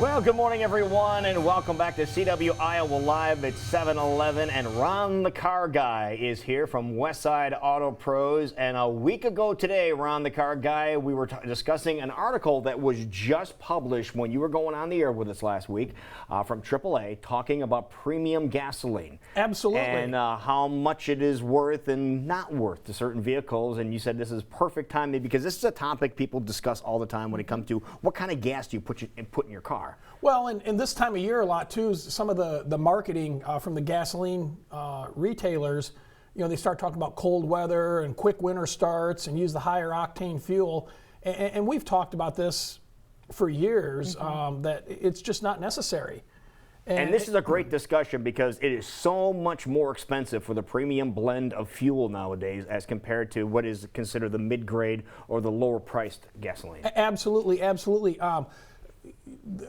Well, good morning, everyone, and welcome back to CW Iowa Live at 7-Eleven. And Ron the Car Guy is here from Westside Auto Pros. And a week ago today, Ron the Car Guy, we were discussing an article that was just published when you were going on the air with us last week from AAA, talking about premium gasoline. Absolutely. And how much it is worth and not worth to certain vehicles. And you said this is perfect timing because this is a topic people discuss all the time when it comes to what kind of gas do you put in your car. Well, and this time of year a lot too, some of the marketing from the gasoline retailers, you know, they start talking about cold weather and quick winter starts and use the higher octane fuel. And we've talked about this for years, that it's just not necessary. And this is a great discussion because it is so much more expensive for the premium blend of fuel nowadays as compared to what is considered the mid-grade or the lower priced gasoline. Absolutely, absolutely.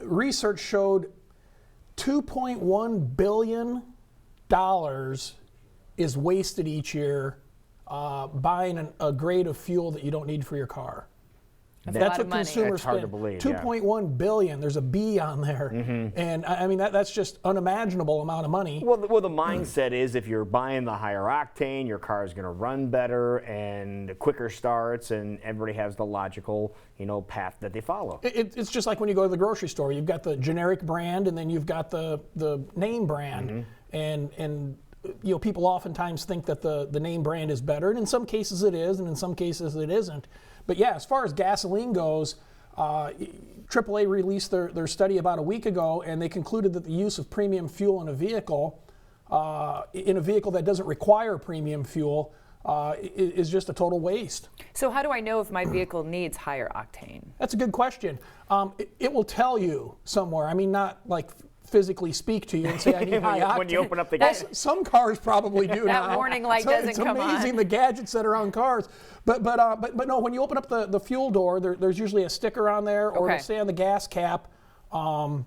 Research showed $2.1 billion is wasted each year buying a grade of fuel that you don't need for your car. That's what consumers spend. Hard to believe. $2.1 billion. There's a B on there, and I mean that's just unimaginable amount of money. Well, the mindset is if you're buying the higher octane, your car is going to run better and quicker starts, and everybody has the logical, path that they follow. It's just like when you go to the grocery store. You've got the generic brand, and then you've got the name brand, and people oftentimes think that the name brand is better, and in some cases it is, and in some cases it isn't. But yeah, as far as gasoline goes, AAA released their study about a week ago, and they concluded that the use of premium fuel in a vehicle that doesn't require premium fuel, is just a total waste. So how do I know if my vehicle needs higher octane? That's a good question. It will tell you somewhere. I mean, not like physically speak to you and say I need high octane. When you open up the gas. Some cars probably do now. That warning light doesn't come on. It's amazing the gadgets that are on cars. But no, when you open up the fuel door, there's usually a sticker on there, or it'll say on the gas cap, 92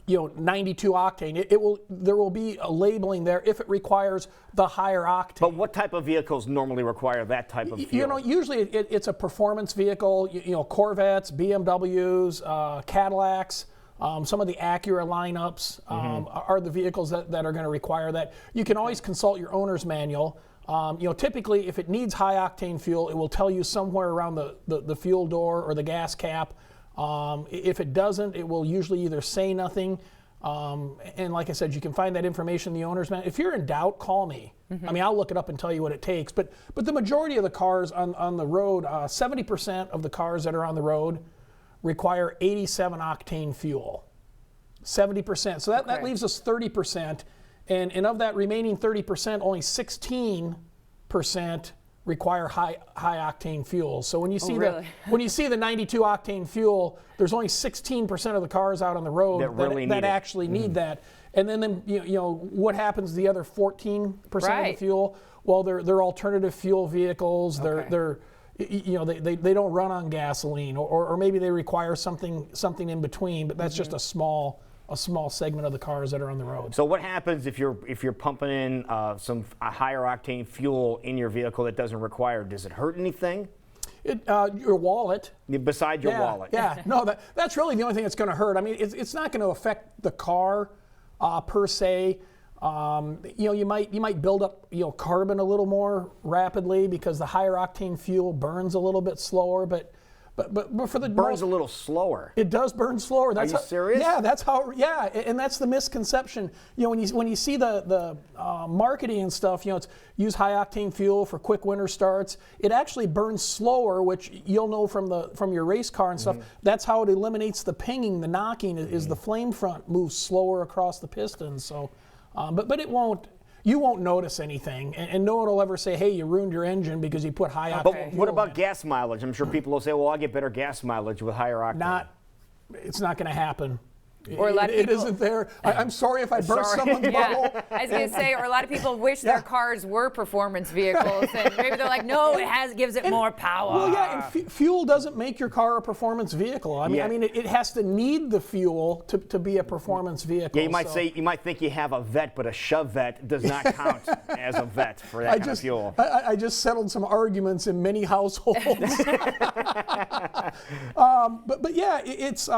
octane. There will be a labeling there if it requires the higher octane. But what type of vehicles normally require that type of fuel? Usually it's a performance vehicle. Corvettes, BMWs, Cadillacs. Some of the Acura lineups are the vehicles that are going to require that. You can always consult your owner's manual. Typically, if it needs high octane fuel, it will tell you somewhere around the fuel door or the gas cap. If it doesn't, it will usually either say nothing. And like I said, you can find that information in the owner's manual. If you're in doubt, call me. I mean, I'll look it up and tell you what it takes. But the majority of the cars on the road, 70% of the cars that are on the road require 87 octane fuel. 70%. So that leaves us 30%. And of that remaining 30%, only 16% require high octane fuel. So when you see when you see the 92 octane fuel, there's only 16% of the cars out on the road that actually need that. And then what happens to the other 14% of the fuel? Well, they're alternative fuel vehicles. They're they don't run on gasoline, or maybe they require something in between, but that's just a small segment of the cars that are on the road. So what happens if you're pumping in a higher octane fuel in your vehicle that doesn't require? Does it hurt anything? Your wallet. Besides your wallet. Yeah. No, that's really the only thing that's going to hurt. I mean, it's not going to affect the car per se. You might build up carbon a little more rapidly because the higher octane fuel burns a little bit slower, but for the burns a little slower. It does burn slower. Are you serious? Yeah, that's how. Yeah, and that's the misconception. When you see the marketing and stuff, it's use high octane fuel for quick winter starts. It actually burns slower, which you'll know from your race car and stuff. That's how it eliminates the pinging, the knocking. Is the flame front moves slower across the pistons. So. But it won't. You won't notice anything, and no one will ever say, "Hey, you ruined your engine because you put high octane." But what about gas mileage? I'm sure people will say, "Well, I get better gas mileage with higher octane." It's not going to happen. Or a lot of people, it isn't there. I'm sorry if I burst someone's bubble. I was going to say, or a lot of people wish their cars were performance vehicles, and maybe they're like, no, it gives it more power. Well, yeah, and fuel doesn't make your car a performance vehicle. I mean, it has to need the fuel to be a performance vehicle. Yeah, you might think you have a vet, but a Chevette does not count as a vet for that kind of fuel. I just settled some arguments in many households. But yeah, it's.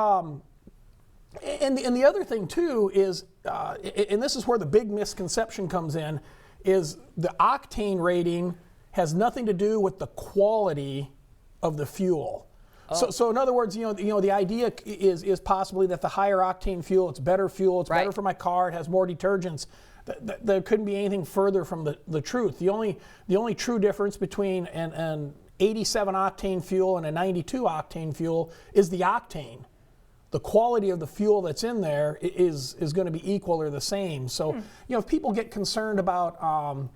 And the other thing too is, and this is where the big misconception comes in, is the octane rating has nothing to do with the quality of the fuel. So in other words, the idea is possibly that the higher octane fuel, it's better fuel, it's better for my car, it has more detergents. There couldn't be anything further from the truth. The only true difference between an 87 octane fuel and a 92 octane fuel is the octane. The quality of the fuel that's in there is going to be equal or the same. So if people get concerned about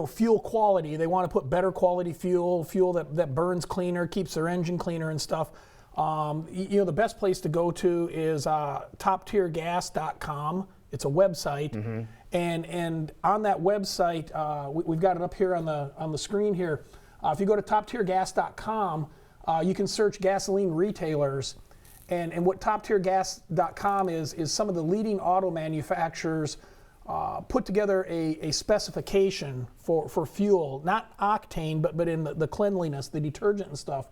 fuel quality, they want to put better quality fuel that burns cleaner, keeps their engine cleaner and stuff. The best place to go to is toptiergas.com. It's a website, and on that website, we've got it up here on the screen here. If you go to toptiergas.com, you can search gasoline retailers, and what toptiergas.com is some of the leading auto manufacturers put together a specification for fuel, not octane, but in the cleanliness, the detergent and stuff,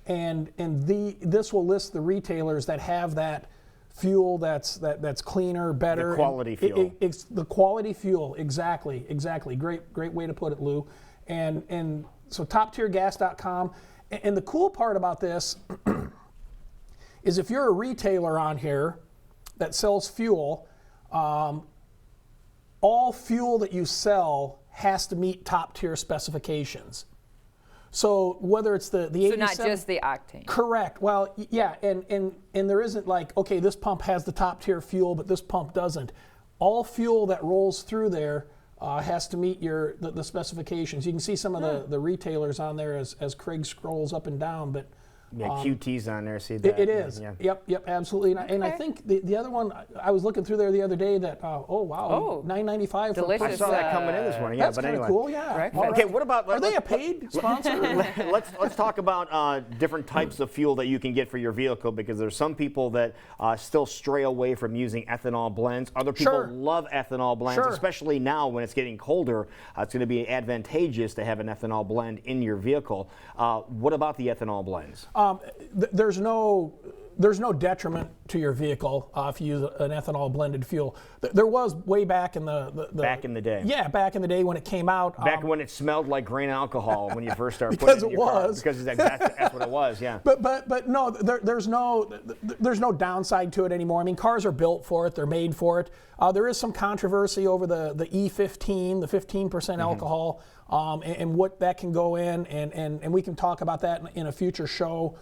and this will list the retailers that have that fuel that's cleaner, better. The quality fuel. It's the quality fuel, exactly. Great way to put it, Lou. And so toptiergas.com. And the cool part about this is if you're a retailer on here that sells fuel, all fuel that you sell has to meet top tier specifications. So whether it's the 87, so not just the octane. Correct. Well, yeah, and there isn't like, okay, this pump has the top tier fuel, but this pump doesn't. All fuel that rolls through there has to meet the specifications. You can see some of the retailers on there as Craig scrolls up and down, but yeah, QT's on there. See that? It is. Yeah. Yep, absolutely. And I think the other one, I was looking through there the other day that, $9.95 for delicious. I saw that coming in this morning. Yeah, That's but kind of anyway. cool. Yeah. Breakfast. Okay, what about? Are they a paid sponsor? Let's talk about different types of fuel that you can get for your vehicle, because there's some people that still stray away from using ethanol blends. Other people love ethanol blends, especially now when it's getting colder. It's going to be advantageous to have an ethanol blend in your vehicle. What about the ethanol blends? There's no detriment to your vehicle if you use an ethanol blended fuel. There was way back in the back in the day. Yeah, back in the day when it came out. Back when it smelled like grain alcohol when you first started because putting it in it your car. was. Because that's what it was. Yeah. But no, there's no downside to it anymore. I mean, cars are built for it. They're made for it. There is some controversy over the E15, the 15% alcohol, and what that can go in, and we can talk about that in a future show.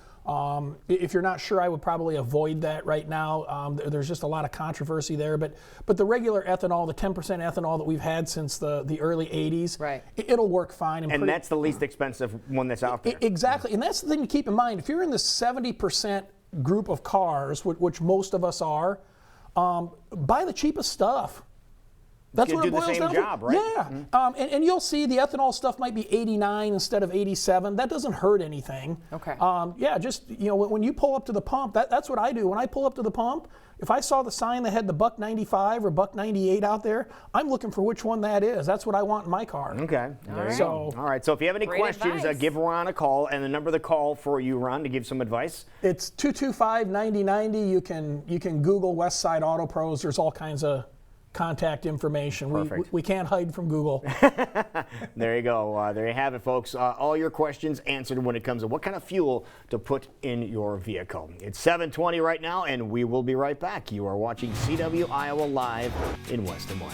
If you're not sure, I would probably avoid that right now. There's just a lot of controversy there. But the regular ethanol, the 10% ethanol that we've had since the early 80s, right. It'll work fine. And that's the least expensive one that's out there. Exactly. And that's the thing to keep in mind. If you're in the 70% group of cars, which most of us are, buy the cheapest stuff. That's what it boils down to. Do the same job, right? Yeah, and you'll see the ethanol stuff might be 89 instead of 87. That doesn't hurt anything. Okay. Yeah, just when you pull up to the pump, that's what I do. When I pull up to the pump, if I saw the sign that had the $1.95 or $1.98 out there, I'm looking for which one that is. That's what I want in my car. Okay. There you go. All right. So if you have any questions, give Ron a call, and the number to call for you, Ron, to give some advice. It's 225-9090. You can Google Westside Auto Pros. There's all kinds of contact information. We can't hide from Google. There you go. There you have it, folks. All your questions answered when it comes to what kind of fuel to put in your vehicle. It's 7:20 right now, and we will be right back. You are watching CW Iowa Live in West Des Moines.